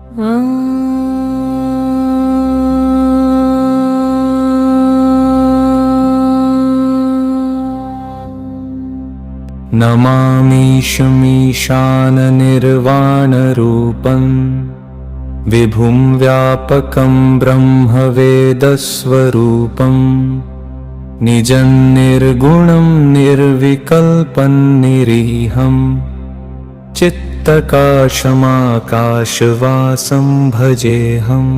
नमामीशमीशाननिर्वाणरूपं विभुं व्यापकं ब्रह्मवेदस्वरूपं निजं निर्गुणं निर्विकल्पं निरीहं चित्तकाशमाकाशवासं भजेऽहम्।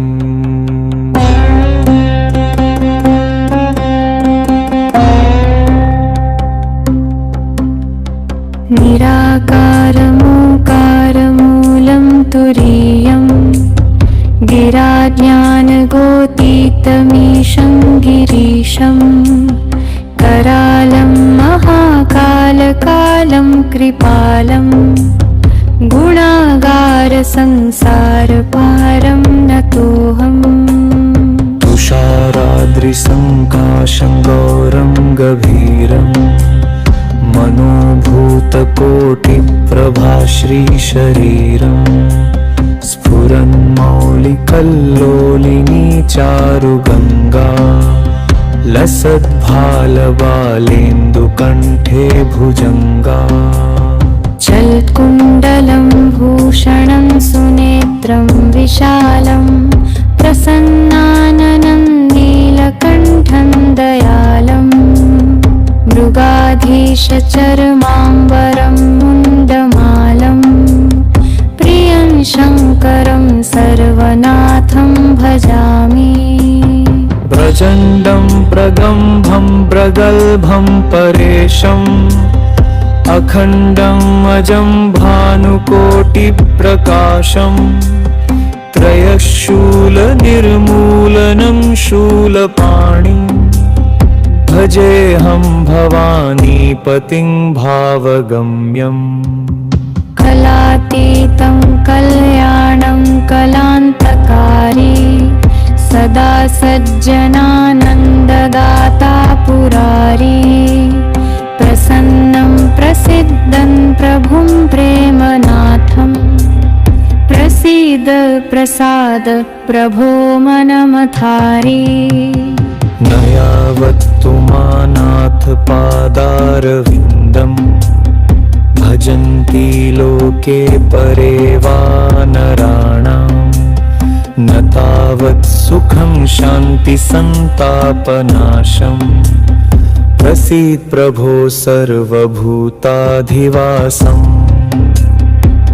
निराकारमोकारमूलं तुरीयं गिराज्ञानगोतीतमीशं गिरीशं करालं महाकालकालं कृपालं गुणागारसंसारपारं नतोऽहम्। तुषाराद्रिसङ्काशं गौरं गभीरं मनोभूतकोटिप्रभाश्रीशरीरं स्फुरन्मौलिकल्लोलिनी चारुगङ्गा लसद्भालबालेन्दुकण्ठे भुजङ्गा। चल्कुण्डलं भूषणं सुनेत्रं विशालं प्रसन्नाननं नीलकण्ठं दयालं मृगाधीशचर्माम्बरं मुण्डमालं प्रियं शङ्करं सर्वनाथं भजामि। प्रचण्डं प्रगम्भं प्रगल्भं परेशम् अखण्डं अजं भानुकोटिप्रकाशं त्रयशूलनिर्मूलनं शूलपाणिं भजेऽहं भवानीपतिं भावगम्यम्। कलातीतं कल्याणं कलान्तकारी सदा सज्जनानन्ददाता पुरारी प्रसन्नं प्रसिद्धं प्रभुं प्रेमनाथं प्रसीद प्रसाद प्रभो मनमथारी। न यावत्तु मानाथ पादारविन्दं भजन्ति लोके परे वा नराणां न तावत् सुखं शान्ति सन्तापनाशम् प्रसीद प्रभो सर्वभूताधिवासम्।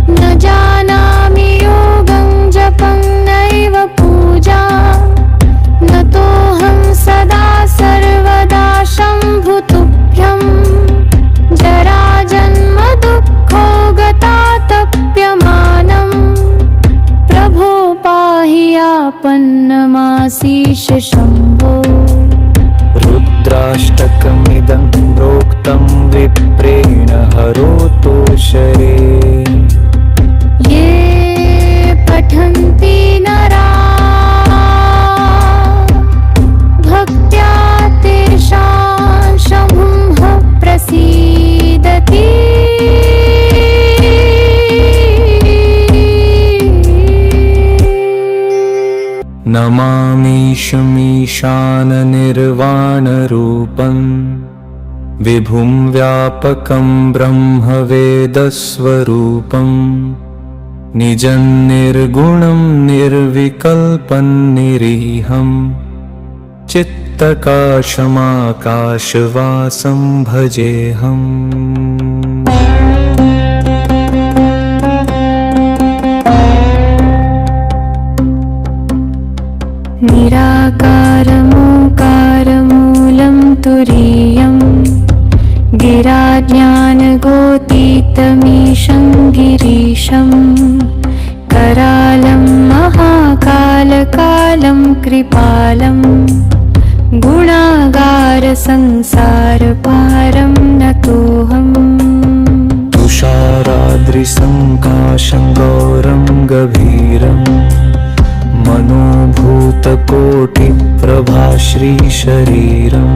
न जानामि योगं जपं नैव पूजा न तोऽहं सदा सर्वदा शम्भुतुभ्यं जराजन्म दुःखो गतातप्यमानं प्रभो पाहि आपन्नमाशीष शम्भो। रुद्राष्टकमिदं प्रोक्तं विप्रेण हरोतोषरे ये पठन्ति नरा भक्त्या तेषां शम्भुः प्रसीदति। नमामीशमीशाननिर्वाणरूपं विभुं व्यापकं ब्रह्मवेदस्वरूपं निजं निर्गुणं निर्विकल्पं निरीहं चित्तकाशमाकाशवासं भजेऽहम्। निराकारमोकारमूलं तुरीयं गिराज्ञानगोतीतमीशं गिरीशं करालं महाकालकालं कृपालं गुणागारसंसारपारं नतोऽहम्। तुषाराद्रिसङ्काशं गौरं गभीरं मनोभूतकोटिप्रभाश्रीशरीरं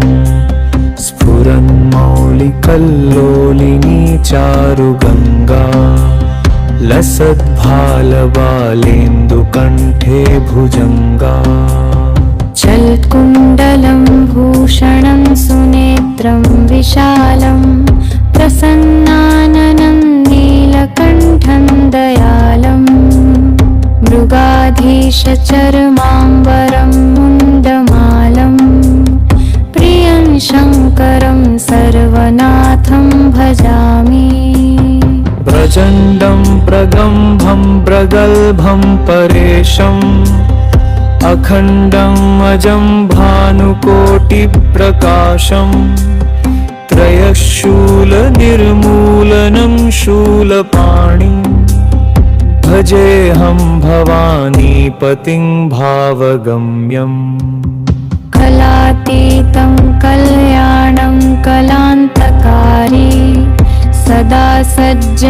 स्फुरन्मौलिकल्लोलिनी चारुगङ्गा लसद्भालबालेन्दु शलेन्दुकण्ठे भुजङ्गा चल्कुण्डलं भूषणं सुनेत्रं विशालं प्रसन्नाननं नीलकण्ठं दयालं मृगाधीशचर्माम्बरं मुण्डमालं प्रियं शङ्करं सर्वनाथं भजामि प्रचण्डं प्रगम्भं प्रगल्भं परेशम् अखण्डं अजं भानुकोटिप्रकाशम् त्रयशूलनिर्मूलनं शूलपाणिं भजेऽहं भवानीपतिं भावगम्यम् कलातीतं कल्याणं कलान्तकारी सदा सज्जनानन्ददाता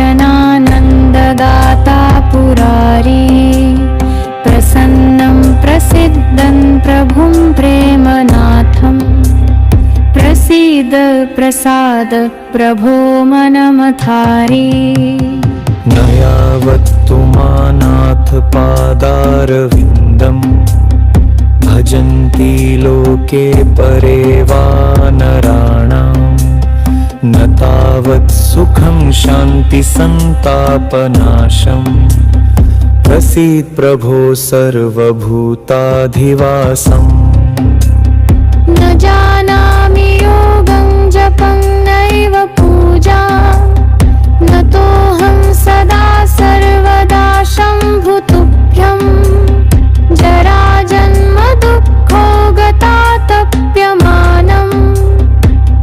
पुरारी प्रसन्नं प्रसिद्धं प्रभुं प्रेमनाथं प्रसीद प्रसाद प्रभो मनमथारी न यावत्तु मानाथ पादारविन्दम् भजन्ति लोके परे वा नराणाम् न तावत् सुखं शान्ति सन्तापनाशम् प्रसीद प्रभो सर्वभूताधिवासम् न जानामि योगं जपं नैव पूजा न तोऽहं सदा सर्वदा शम्भुतुभ्यं जराजन्म दुःखो गतातप्यमानं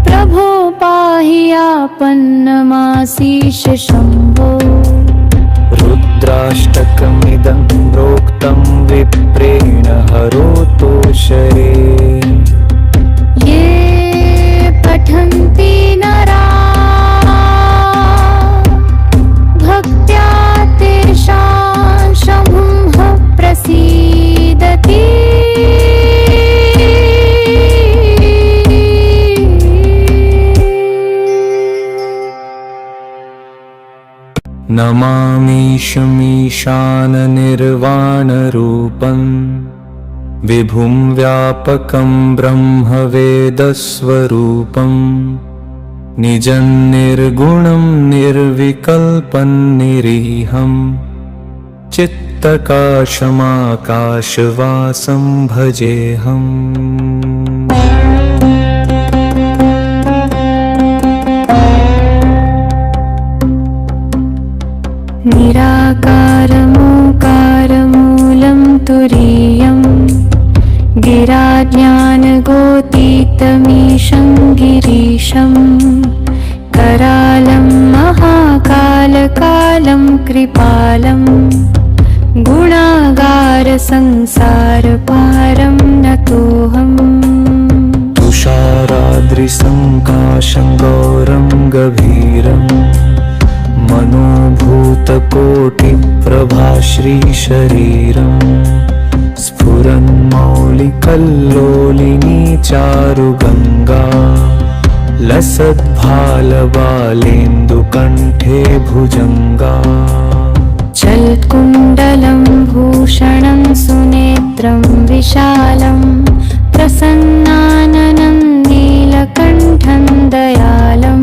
प्रभो पाहि आपन्नमाशीष शम्भो रुद्राष्टकमिदं प्रोक्तं विप्रेण हरोतोषरे ये पठन्ति नरा भक्त्या तेषां शम्भुः प्रसीदति नमामीशमीशाननिर्वाणरूपं विभुं व्यापकं ब्रह्मवेदस्वरूपं निजं निर्गुणं निर्विकल्पं निरीहं चित्तकाशमाकाशवासं भजेऽहम् निराकारमोकारमूलं तुरीयं गिराज्ञानगोतीतमीशं गिरीशं करालं महाकालकालं कृपालं गुणागारसंसारपारं नतोऽहम् तुषाराद्रिसङ्काशं गौरं गभीरम् मनोभूतकोटिप्रभाश्रीशरीरम् स्फुरन्मौलिकल्लोलिनी चारुगङ्गा लसद्भालबालेन्दुकण्ठे भुजङ्गा चल्कुण्डलं भूषणं सुनेत्रं विशालं प्रसन्नाननं नीलकण्ठं दयालं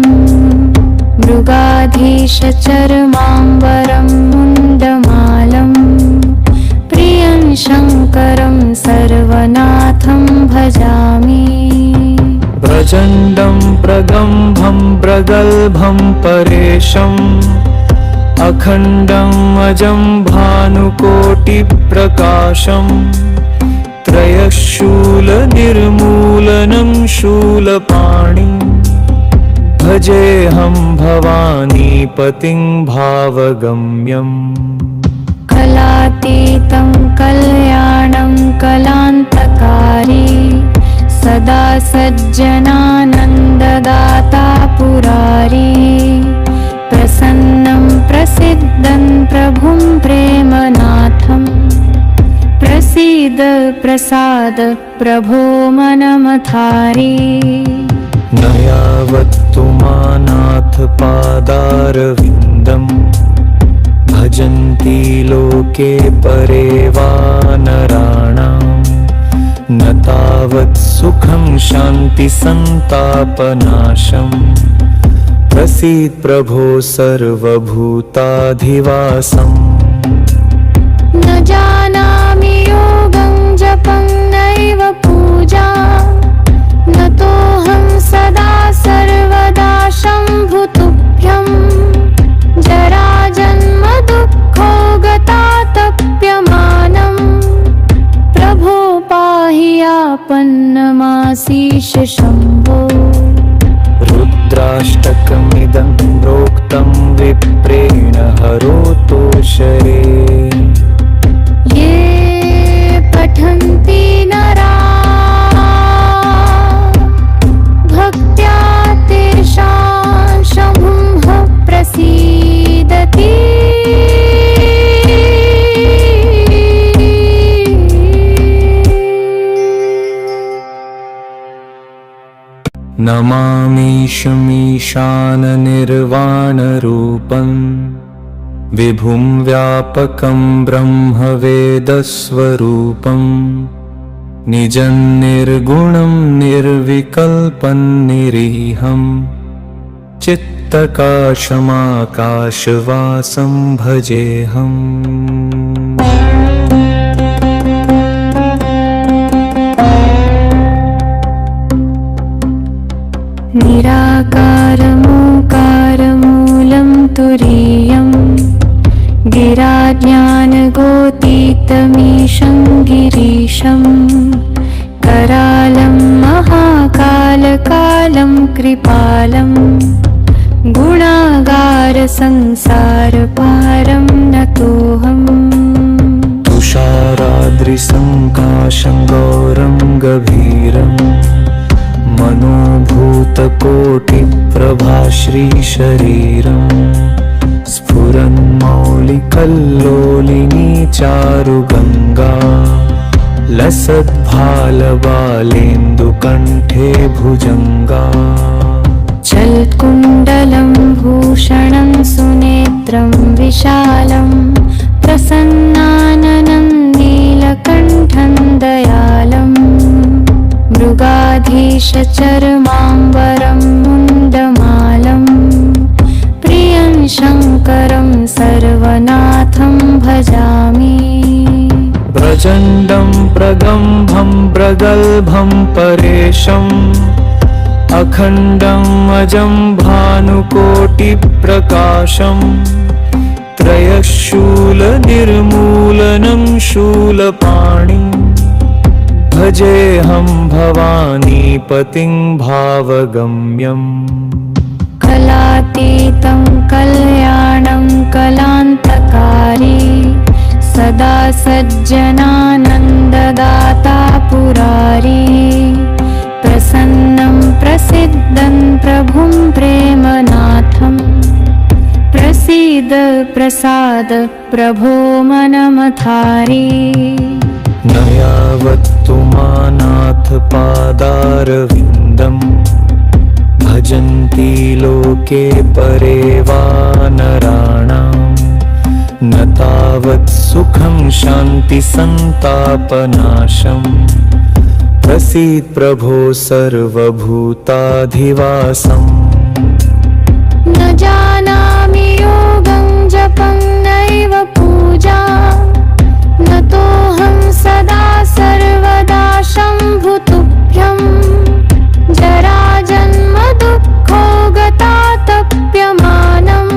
मृगाधीशचर्माम्बरं मुण्डमालं प्रियं शङ्करं सर्वनाथं भजामि प्रचण्डं प्रगम्भं प्रगल्भं परेशम् अखण्डं अजं भानुकोटिप्रकाशम् त्रयशूलनिर्मूलनं शूलपाणिं भजेऽहं भवानीपतिं भावगम्यम् कलातीतं कल्याणं कलान्तकारी सदा सज्जनानन्ददाता पुरारी प्रसन्नं प्रसिद्धं प्रभुं प्रेमनाथं प्रसीद प्रसाद प्रभो मनमथारी न यावत्तु मानाथ पादारविन्दम् भजन्ति लोके परे वा नराणाम् न तावत् सुखं शान्ति सन्तापनाशम् प्रसीद प्रभो सर्वभूताधिवासम् न जानामि योगं जपं नैव पूजा न तोऽहं सदा सर्वदा शम्भुतुभ्यं जराजन्म दुःखो गतातप्यमानं प्रभो पाहि आपन्नमासीष शम्भो रुद्राष्टकमिदं प्रोक्तं विप्रेण हरोतो शरे ये पठन्ति नरा भक्त्या तेषां शम्भुः प्रसीदति नमामीशमीशाननिर्वाणरूपम् विभुं व्यापकं ब्रह्मवेदस्वरूपम् निजं निर्गुणं निर्विकल्पं निरीहम् चित्तकाशमाकाशवासं भजेऽहम् निराकारमोकारमूलं तुरीयं गिराज्ञानगोतीतमीशं गिरीशं करालं महाकालकालं कृपालं गुणागारसंसारपारं नतोऽहम् तुषाराद्रिसङ्काशं गौरं गभीरम् मनोभूतकोटिप्रभाश्रीशरीरम् स्फुरन्मौलिकल्लोलिनी चारुगङ्गा लसद्भालबालेन्दुकण्ठे भुजङ्गा चल्कुण्डलं भूषणं सुनेत्रं विशालं प्रसन्नाननं नीलकण्ठं दयालम् मृगाधीशचर्माम्बरं मुण्डमालं प्रियं शङ्करं सर्वनाथं भजामि प्रचण्डं प्रगम्भं प्रगल्भं परेशम् अखण्डम् अजं भानुकोटिप्रकाशम् त्रयशूलनिर्मूलनं शूलपाणि भजेऽहं भवानीपतिं भावगम्यम् कलातीतं कल्याणं कलान्तकारी सदा सज्जनानन्ददाता पुरारी प्रसन्नं प्रसिद्धं प्रभुं प्रेमनाथं प्रसीद प्रसाद प्रभो मनमथारी न यावत्तु मानाथ पादारविन्दम् भजन्ति लोके परे वा नराणाम् न तावत् सुखं शान्ति सन्तापनाशम् प्रसीद प्रभो सर्वभूताधिवासम् न जानामि योगं जपं नैव पूजा न तोऽहं सदा सर्वदा शम्भुतुभ्यं जराजन्म दुःखो गतातप्यमानं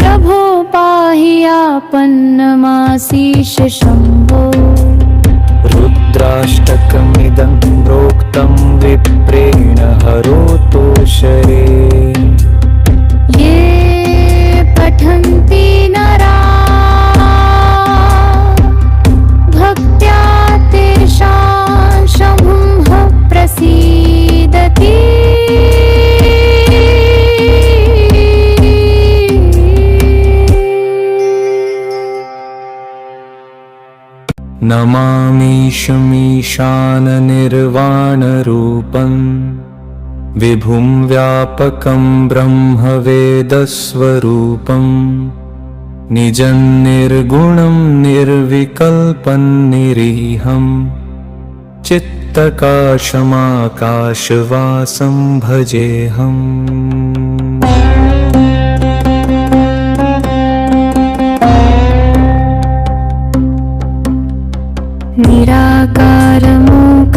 प्रभो पाहि आपन्नमासीष शम्भो रुद्राष्टकमिदं प्रोक्तं विप्रेण हरोतो शरे ये पठन्ति नरा भक्त्या तेषां शम्भुः प्रसीदति नमामीशमीशाननिर्वाणरूपम् विभुं व्यापकं ब्रह्मवेदस्वरूपम् निजं निर्गुणं निर्विकल्पं निरीहम् चित्तकाशमाकाशवासं भजेऽहम्।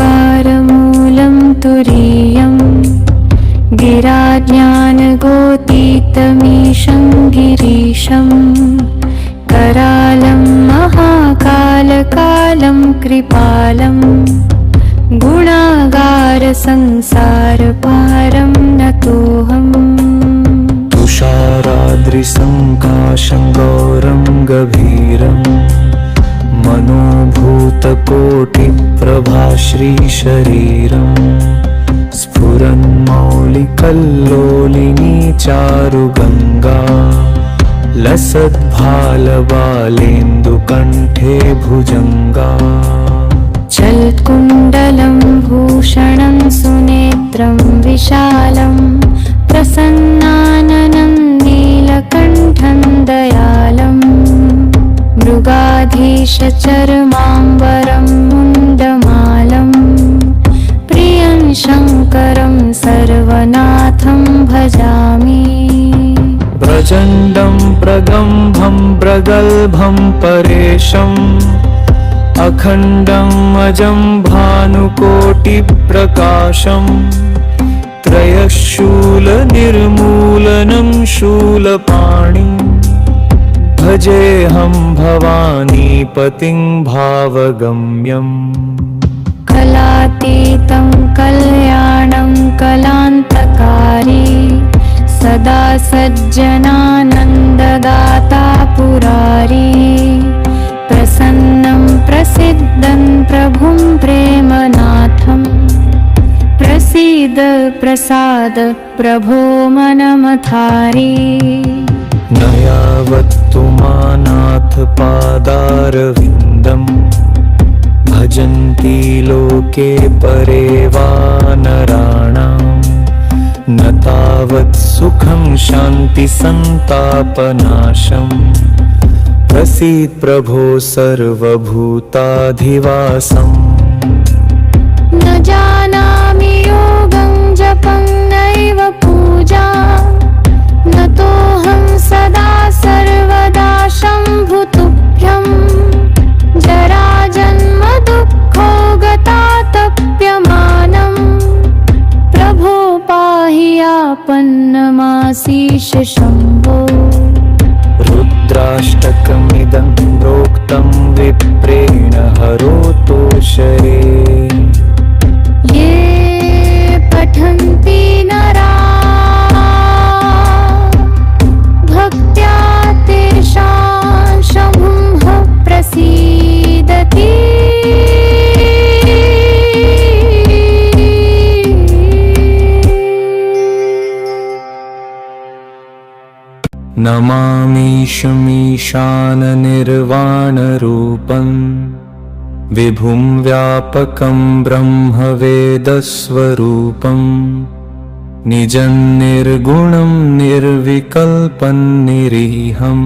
निराकारमोकारमूलं तुरीयं गिराज्ञानगोतीतमीशं गिरीशं करालं महाकालकालं कृपालं गुणागारसंसारपारं नतोऽहम्। तुषाराद्रिसङ्काशं गौरं गभीरं मनोभूतकोटिप्रभाश्रीशरीरं स्फुरन्मौलिकल्लोलिनी चारुगङ्गा लसद्भालबालेन्दुकण्ठे भुजङ्गा। चल्कुण्डलं भूषणं सुनेत्रं विशालं प्रसन्नाननं नीलकण्ठं दयालं मृगाधीशचर्माम्बरं मुण्डमालं प्रियं शङ्करं सर्वनाथं भजामि। प्रचण्डं प्रगम्भं प्रगल्भं परेशम् अखण्डम् अजं भानुकोटिप्रकाशं त्रयशूलनिर्मूलनं शूलपाणिं भजेऽहं भवानीपतिं भावगम्यम्। कलातीतं कल्याणं कलान्तकारी सदा सज्जनानन्ददाता पुरारी प्रसन्नं प्रसिद्धं प्रभुं प्रेमनाथं प्रसीद प्रसाद प्रभो मनमथारी। न यावत्तु मानाथ पादारविन्दम् भजन्ति लोके परे वा नराणाम् न तावत् सुखं शान्ति सन्तापनाशम् प्रसीद प्रभो सर्वभूताधिवासम्। न जानामि योगं जपं नैव पूजा न तोऽहं सदा सर्वदा शम्भुतुभ्यं जराजन्म दुःखो गतातप्यमानं प्रभो पाहि आपन्नमाशीष शम्भो। रुद्राष्टकमिदं प्रोक्तं विप्रेण हरोतोषरे ये पठन्ति नरा भक्त्या तेषां शम्भुः प्रसीदति। नमामीशमीशाननिर्वाणरूपं विभुं व्यापकं ब्रह्मवेदस्वरूपं निजं निर्गुणं निर्विकल्पं निरीहं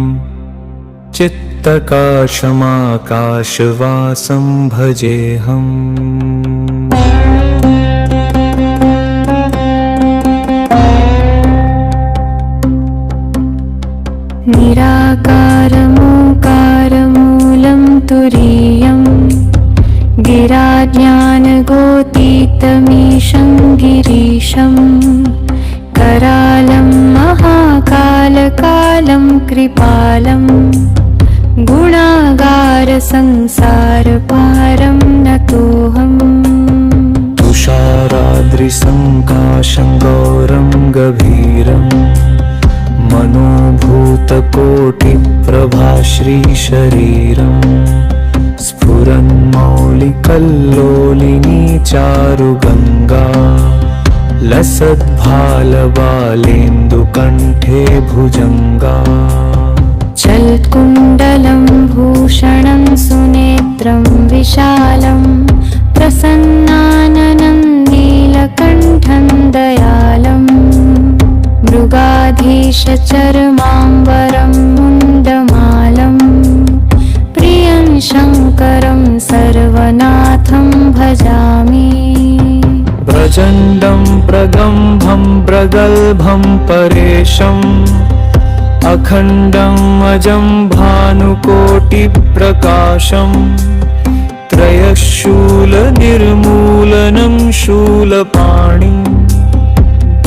चित्तकाशमाकाशवासं भजेऽहम्। निराकारमोकारमूलं तुरीयं गिराज्ञानगोतीतमीशं गिरीशं करालं महाकालकालं कृपालं गुणागारसंसारपारं नतोऽहम्। तुषाराद्रिसङ्काशं गौरं गभीरं मनोभूतकोटिप्रभाश्रीशरीरं स्फुरन्मौलिकल्लोलिनी चारुगङ्गा लसद्भालबालेन्दुकण्ठे भुजङ्गा। चल्कुण्डलं भूषणं सुनेत्रं विशालं प्रसन्नाननं नीलकण्ठं दयालं मृगाधीशचर्माम्बरं मुण्डमालं नीलकण्ठनीलगम्भं प्रगल्भं परेशम् अखण्डम् अजं भानुकोटिप्रकाशम् त्रयशूलनिर्मूलनं शूलपाणिम्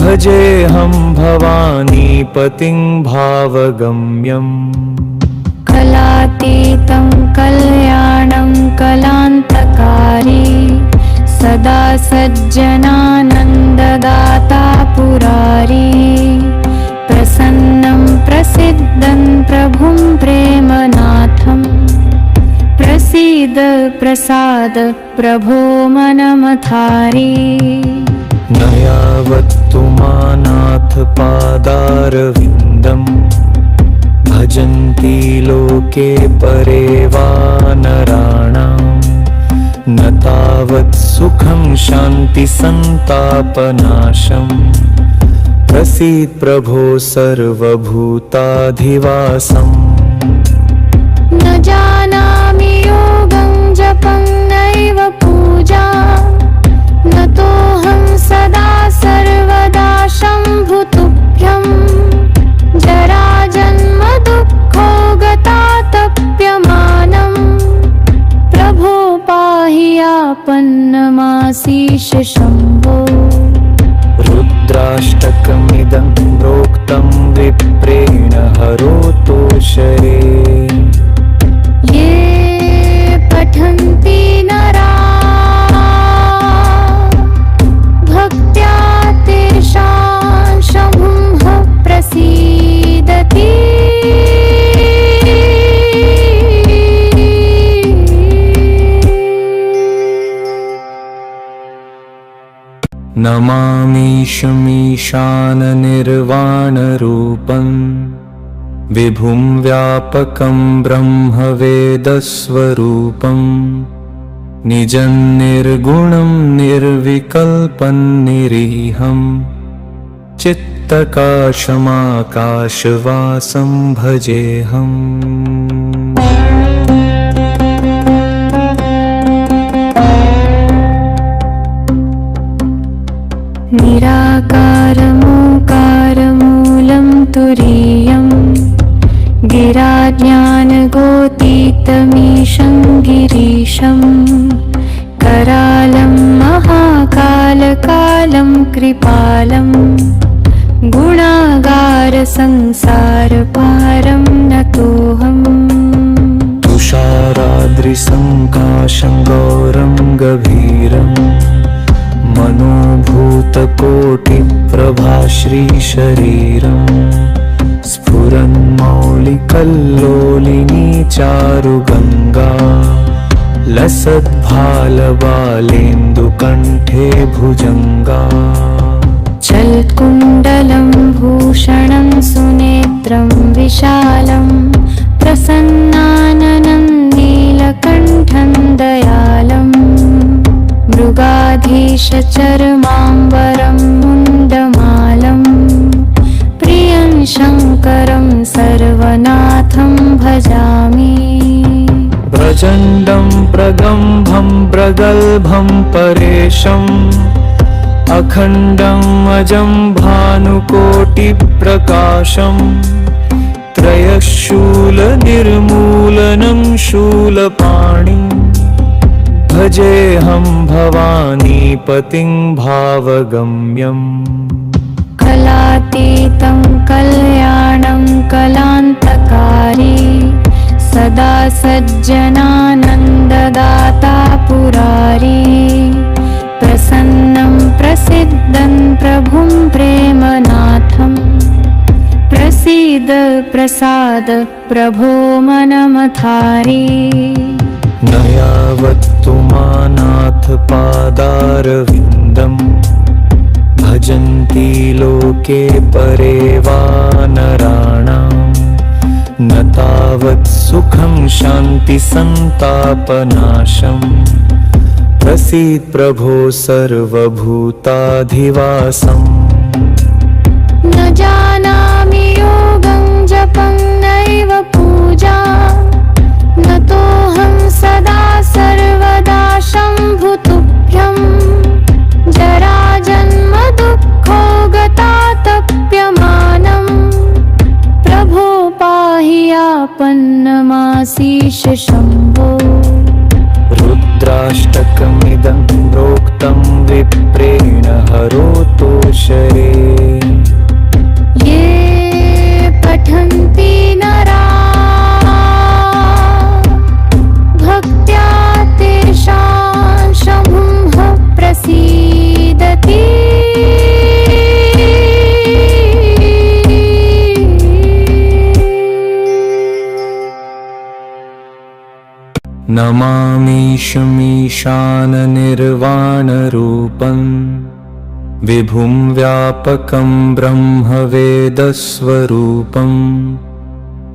भजेऽहं भवानीपतिं भावगम्यम् कलातीतं कल्याणं कलान्तकारी सदा सज्जनानन्ददाता पुरारी प्रसन्नं प्रसिद्धं प्रभुं प्रेमनाथम् प्रसीद प्रसाद प्रभो मनमथारी न यावत्तु मानाथ पादारविन्दम् भजन्ति लोके परे वा नराणाम् न तावत् सुखं शान्ति सन्तापनाशम् प्रसीद प्रभो सर्वभूताधिवासम् न जानामि योगं जपं नैव पूजा न तोऽहं सदा सर्वदा शम्भुतुभ्यं जराजन्म दुःखो गतातप्यमानम् प्रभो पाहि आपन्नमाशीष शम्भो रुद्राष्टकमिदं प्रोक्तं विप्रेण हरोतो शरे ये पठन्ति नरा भक्त्या तेषां शम्भुः प्रसीदति नमामीशमीशाननिर्वाणरूपम् विभुं व्यापकं ब्रह्मवेदस्वरूपम् निजं निर्गुणं निर्विकल्पं निरीहं चित्तकाशमाकाशवासं भजेऽहम् निराकारमोकारमूलं तुरीयम् गिराज्ञानगोतीतमीशं गिरीशं करालं महाकालकालं कृपालं गुणागारसंसारपारं नतोऽहम् तुषाराद्रिसङ्काशं गौरं गभीरम् मनोभूतकोटिप्रभाश्रीशरीरम् स्फुरन्मौलिकल्लोलिनी चारुगङ्गा लसद्भालबालेन्दुकण्ठे भुजङ्गा चल्कुण्डलं भूषणं सुनेत्रं विशालं प्रसन्नाननं नीलकण्ठं दयालम् मृगाधीशचर्माम्बरं मुण्डमालं प्रियं शङ्करं सर्वनाथं भजामि प्रचण्डं प्रगम्भं प्रगल्भं परेशम् अखण्डम् अजं भानुकोटिप्रकाशम् त्रयशूलनिर्मूलनं शूलपाणिम् भजेऽहं भवानीपतिं भावगम्यम् कलातीतं कल्याणं कलान्तकारी सदा सज्जनानन्ददाता पुरारी प्रसन्नं प्रसिद्धं प्रभुं प्रेमनाथम् प्रसीद प्रसाद प्रभो मनमथारी न यावत्तु मानाथ पादारविन्दम् भजन्ति लोके परे वा नराणाम् न तावत् सुखं शान्ति सन्तापनाशम् प्रसीद प्रभो सर्वभूताधिवासम् न जानामि योगं जपं नैव पूजा न तोऽहं सदा सर्वदा शम्भुतुभ्यं जराजन्म दुःख रुद्राष्टकमिदं प्रोक्तं विप्रेण हरोतो शरे ये पठन्ति नरा भक्त्या तेषां शम्भुः प्रसीदति नमामीशमीशाननिर्वाणरूपं विभुं व्यापकं ब्रह्मवेदस्वरूपं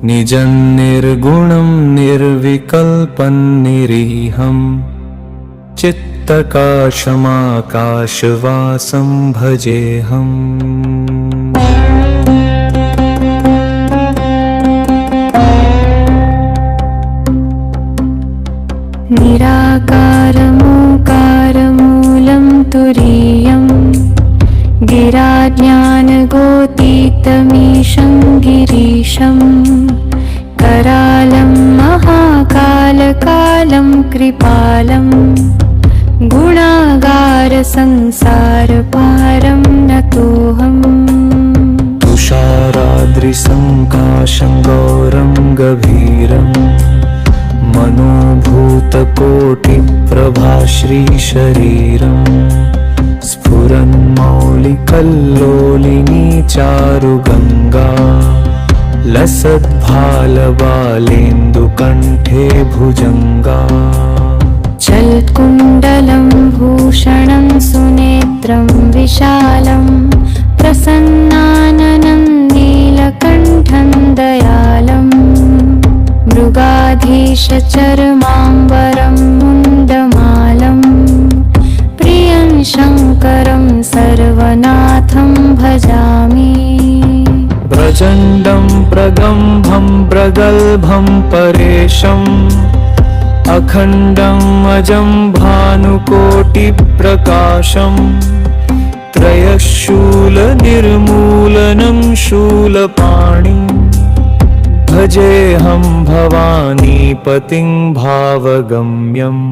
निजं निर्गुणं निर्विकल्पं निरीहं चित्तकाशमाकाशवासं भजेऽहम् निराकारमोकारमूलं तुरीयं गिराज्ञानगोतीतमीशं गिरीशं करालं महाकालकालं कृपालं गुणागारसंसारपारं नतोऽहम् तुषाराद्रिसङ्काशं गौरं गभीरम् मनोभूतकोटिप्रभाश्रीशरीरं स्फुरन्मौलिकल्लोलिनी चारुगङ्गा लसद्भालबालेन्दुकण्ठे भुजङ्गा चल्कुण्डलं भूषणं सुनेत्रं विशालं प्रसन्नाननं नीलकण्ठं दयालम् मृगाधीशचर्माम्बरं मुण्डमालं प्रियं शङ्करं सर्वनाथं भजामि प्रचण्डं प्रगम्भं प्रगल्भं परेशम् अखण्डम् अजं भानुकोटिप्रकाशम् त्रयशूलनिर्मूलनं शूलपाणिम् भजेऽहं भवानीपतिं भावगम्यम्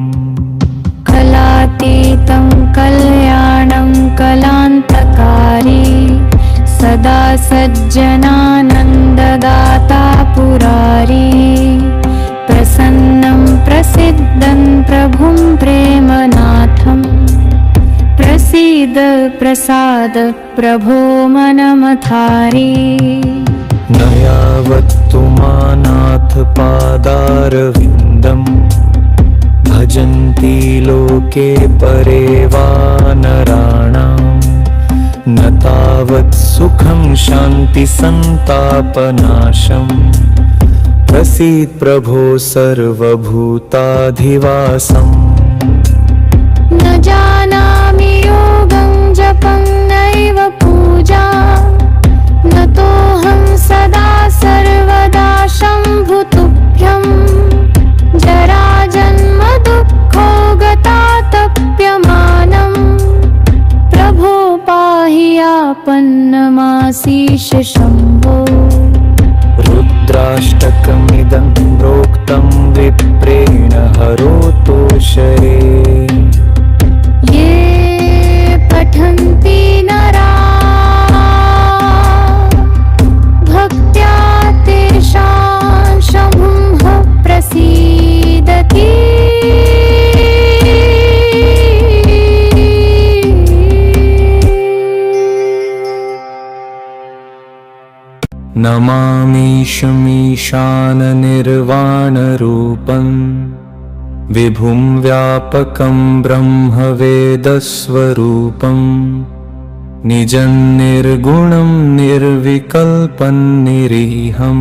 कलातीतं कल्याणं कलान्तकारी सदा सज्जनानन्ददाता पुरारी प्रसन्नं प्रसिद्धं प्रभुं प्रेमनाथं प्रसीद प्रसाद प्रभो मनमथारी न यावत्तु मानाथ पादारविन्दम् भजन्ति लोके परे वा नराणां न तावत् सुखं शान्ति सन्तापनाशम् प्रसीद प्रभो सर्वभूताधिवासम् न जानामि योगं जपं नैव पूजा नतोऽहं सदा सर्वदा शम्भुतुभ्यं जराजन्म दुःखो गतातप्यमानं प्रभो पाहि आपन्नमाशीष शम्भो रुद्राष्टकमिदं प्रोक्तं विप्रेण हरोतो शरे ये पठन्ति नरा भक्त्या तेषां शम्भुः प्रसीदति नमामीशमीशाननिर्वाणरूपं विभुं व्यापकं ब्रह्मवेदस्वरूपं निजं निर्गुणं निर्विकल्पं निरीहं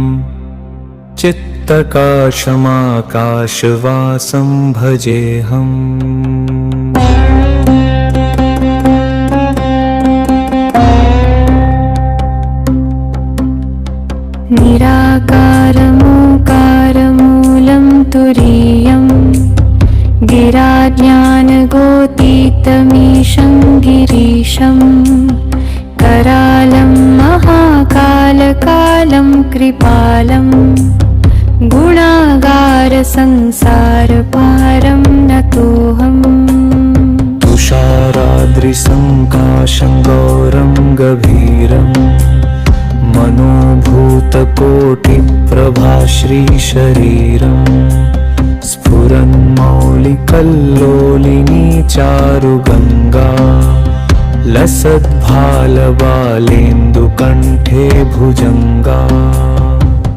चित्तकाशमाकाशवासं भजेऽहम् निराकारमोकारमूलं तुरीयं गिराज्ञानगोतीतमीशं गिरीशं करालं महाकालकालं कृपालं गुणागार गुणागारसंसारपारं नतोऽहम् तुषाराद्रिसङ्काशं गौरं गभीरं मनोभूतकोटिप्रभाश्रीशरीरं स्फुरन्मौलिकल्लोलिनी चारुगङ्गा लसद्भालबालेन्दुकण्ठे भुजङ्गा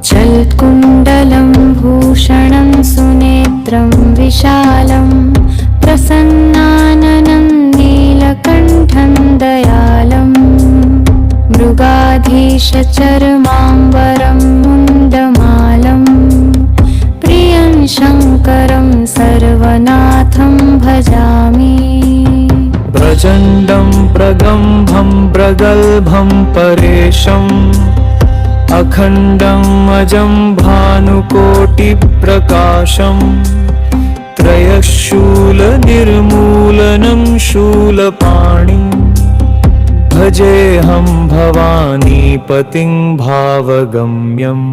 चल्कुण्डलं भूषणं सुनेत्रं विशालं प्रसन्नाननं नीलकण्ठं दयालं मृगाधीशचर्माम्बरं मुण्डमालं प्रियं शङ्करं सर्वनाथं भजामि प्रचण्डं प्रगम्भं प्रगल्भं परेशम् अखण्डं अजं भानुकोटिप्रकाशं त्रयशूलनिर्मूलनं शूलपाणिं भजेऽहं भवानीपतिं भावगम्यम्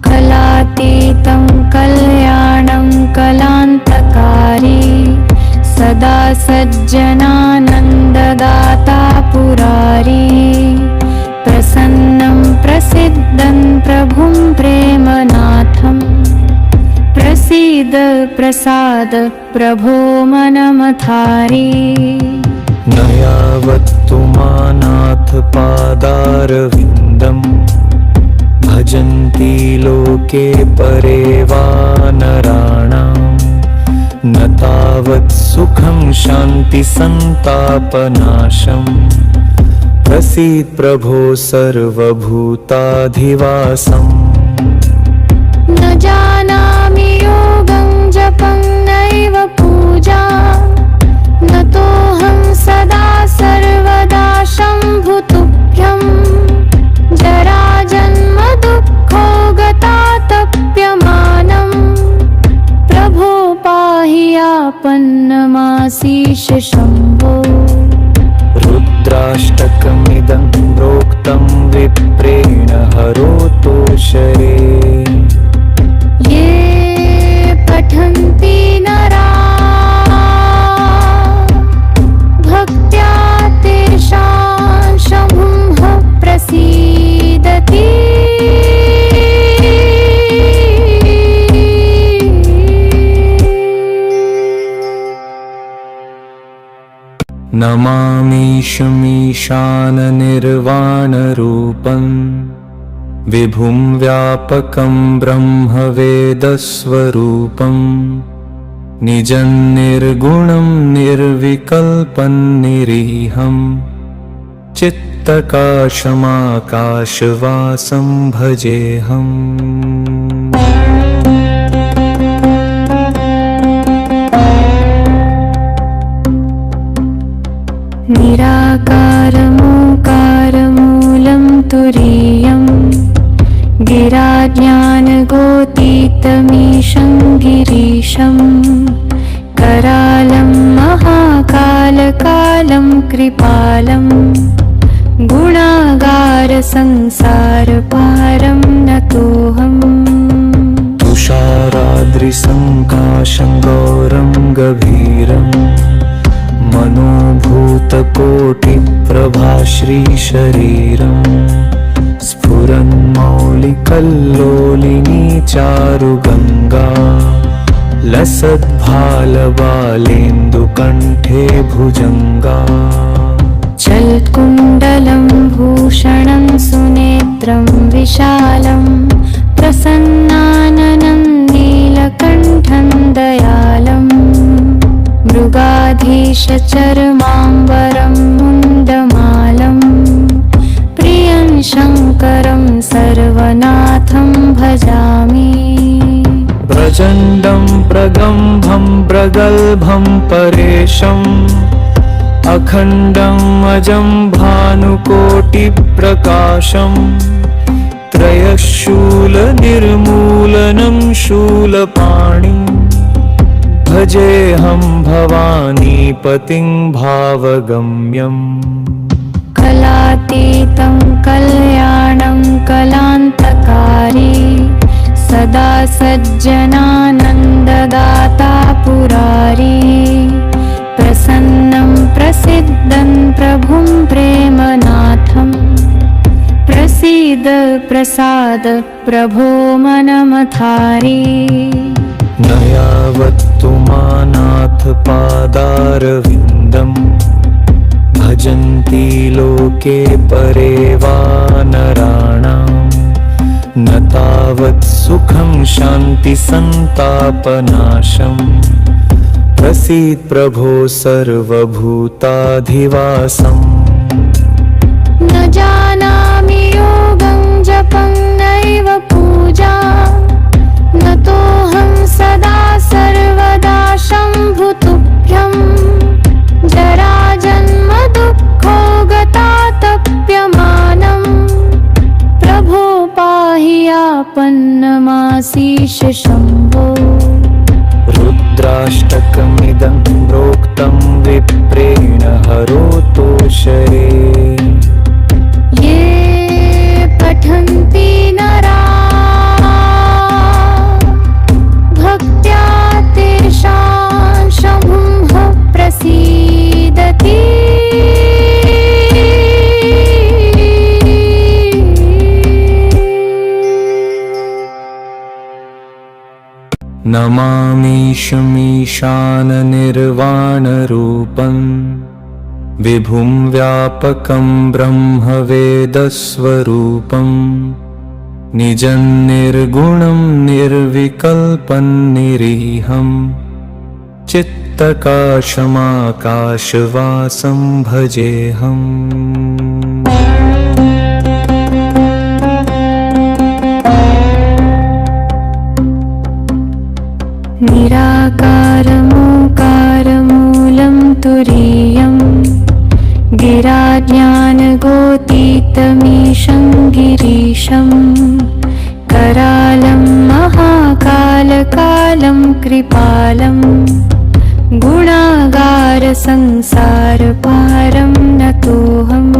कलातीतं कल्याणं कलान्तकारी सदा सज्जनानन्ददाता पुरारी प्रसन्नं प्रसिद्धं प्रभुं प्रेमनाथं प्रसीद प्रसाद प्रभो मनमथारी न यावत्तु मानाथ पादारविन्दम् भजन्ति लोके परे वा नराणाम् न तावत् सुखं शान्ति सन्तापनाशम् प्रसीद प्रभो सर्वभूताधिवासम् न जानामि योगं जपं नैव पूजा नतोऽहं सदा सर्वदा शम्भुतुभ्यं जराजन्म दुःखो गतातप्यमानं प्रभो पाहि आपन्नमाशीष शम्भो रुद्राष्टकमिदं प्रोक्तं विप्रेण हरोतोषरे ये पठन्ति नरा भक्त्या तेषां शम्भुः प्रसीदति नमामीशमीशाननिर्वाणरूपं विभुं व्यापकं ब्रह्मवेदस्वरूपं निजं निर्गुणं निर्विकल्पं निरीहं चित्तकाशमाकाशवासं भजेऽहम् निराकारमोकारमूलं तुरीयं गिराज्ञानगोतीतमीशं गिरीशं करालं महाकालकालं कृपालं गुणागारसंसारपारं नतोऽहम् तुषाराद्रिसङ्काशं गौरं गभीरं मनोभूतकोटिप्रभाश्रीशरीरं स्फुरन्मौलिकल्लोलिनी चारुगङ्गा लसद्भालबालेन्दुकण्ठे भुजङ्गा चल्कुण्डलं भूषणं सुनेत्रं विशालं प्रसन्नाननं नीलकण्ठं दयालं मृगाधीशचर्माम्बरं मुण्डमालं प्रियं शङ्करं सर्वनाथं भजामि प्रचण्डं प्रगम्भं प्रगल्भं परेशम् अखण्डं अजं भानुकोटिप्रकाशं त्रयशूलनिर्मूलनं शूलपाणिं भजेऽहं भवानीपतिं भावगम्यम् कलातीतं कल्याणं कलान्तकारी सदा सज्जनानन्ददाता पुरारी प्रसन्नं प्रसिद्धं प्रभुं प्रेमनाथम् प्रसीद प्रसाद प्रभो मनमथारी न यावत्तु मानाथ पादारविन्दम् भजन्ति लोके परे वा नराणाम् न तावत् सुखं शान्ति सन्तापनाशम् प्रसीद प्रभो सर्वभूताधिवासम् न जानामि योगं जपं नैव पूजा न तोऽहं सदा सर्वदा शम्भुतुभ्यं जराजन्म दुःखो गतातप्यमानम् प्रभो पाहि आपन्नमाशीष शम्भो रुद्राष्टकमिदं प्रोक्तं विप्रेण हरोतोषरे ये पठन्ति नरा भक्त्या तेषां शम्भुः प्रसीदति नमामीशमीशाननिर्वाणरूपं विभुं व्यापकं ब्रह्मवेदस्वरूपं निजं निर्गुणं निर्विकल्पं निरीहं चित्तकाशमाकाशवासं भजेऽहम् निराकारमोकारमूलं तुरीयं गिराज्ञानगोतीतमीशं गिरीशं करालं महाकालकालं कृपालं गुणागारसंसारपारं नतोऽहम्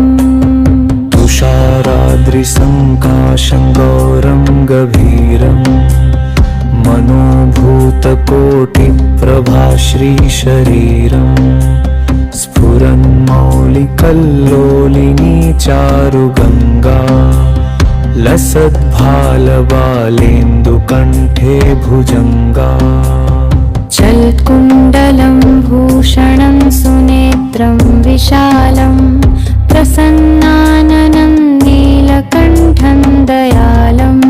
तुषाराद्रिसङ्काशं गौरं गभीरम् मनोभूतकोटिप्रभाश्रीशरीरम् स्फुरन्मौलिकल्लोलिनी चारुगङ्गा लसद्भालबालेन्दुकण्ठे भुजङ्गा चल्कुण्डलं भूषणं सुनेत्रं विशालं प्रसन्नाननं नीलकण्ठं दयालम्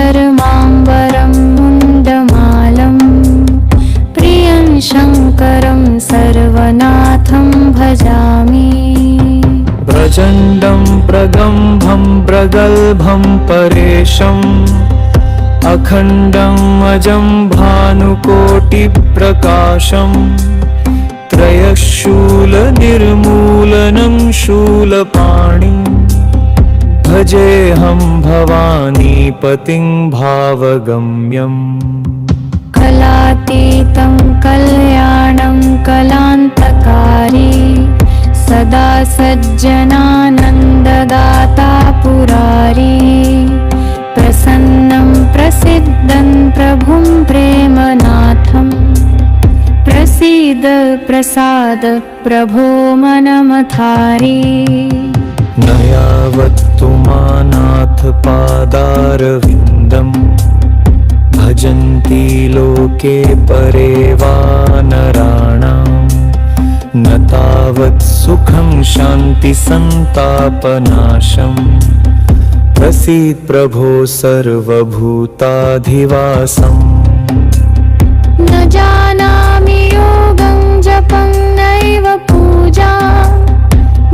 मृगाधीशचर्माम्बरं मुण्डमालं प्रियं शङ्करं सर्वनाथं भजामि प्रचण्डं प्रगम्भं प्रगल्भं परेशम् अखण्डं अजं भानुकोटिप्रकाशम् त्रयशूलनिर्मूलनं शूलपाणिं भजेऽहं भवानीपतिं भावगम्यम् कलातीतं कल्याणं कलान्तकारी सदा सज्जनानन्ददाता पुरारी प्रसन्नं प्रसिद्धं प्रभुं प्रेमनाथम् प्रसीद प्रसाद प्रभो मनमथारी न यावत्तु मानाथ पादारविन्दम् भजन्ति लोके परे वा नराणाम् न तावत् सुखं शान्ति सन्तापनाशम् प्रसीद प्रभो सर्वभूताधिवासम् न जानामि योगं जपं नैव पूजा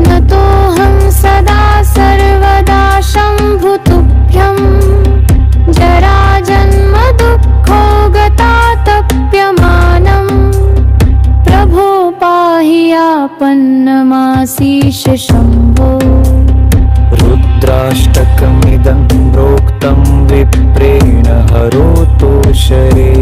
न तोऽहं सदा सर्वदा शम्भुतुभ्यं जराजन्म दुःखो गतातप्यमानम् प्रभो पाहि आपन्नमाशीष शम्भो रुद्राष्टकमिदं प्रोक्तं विप्रेण हरोतोषरे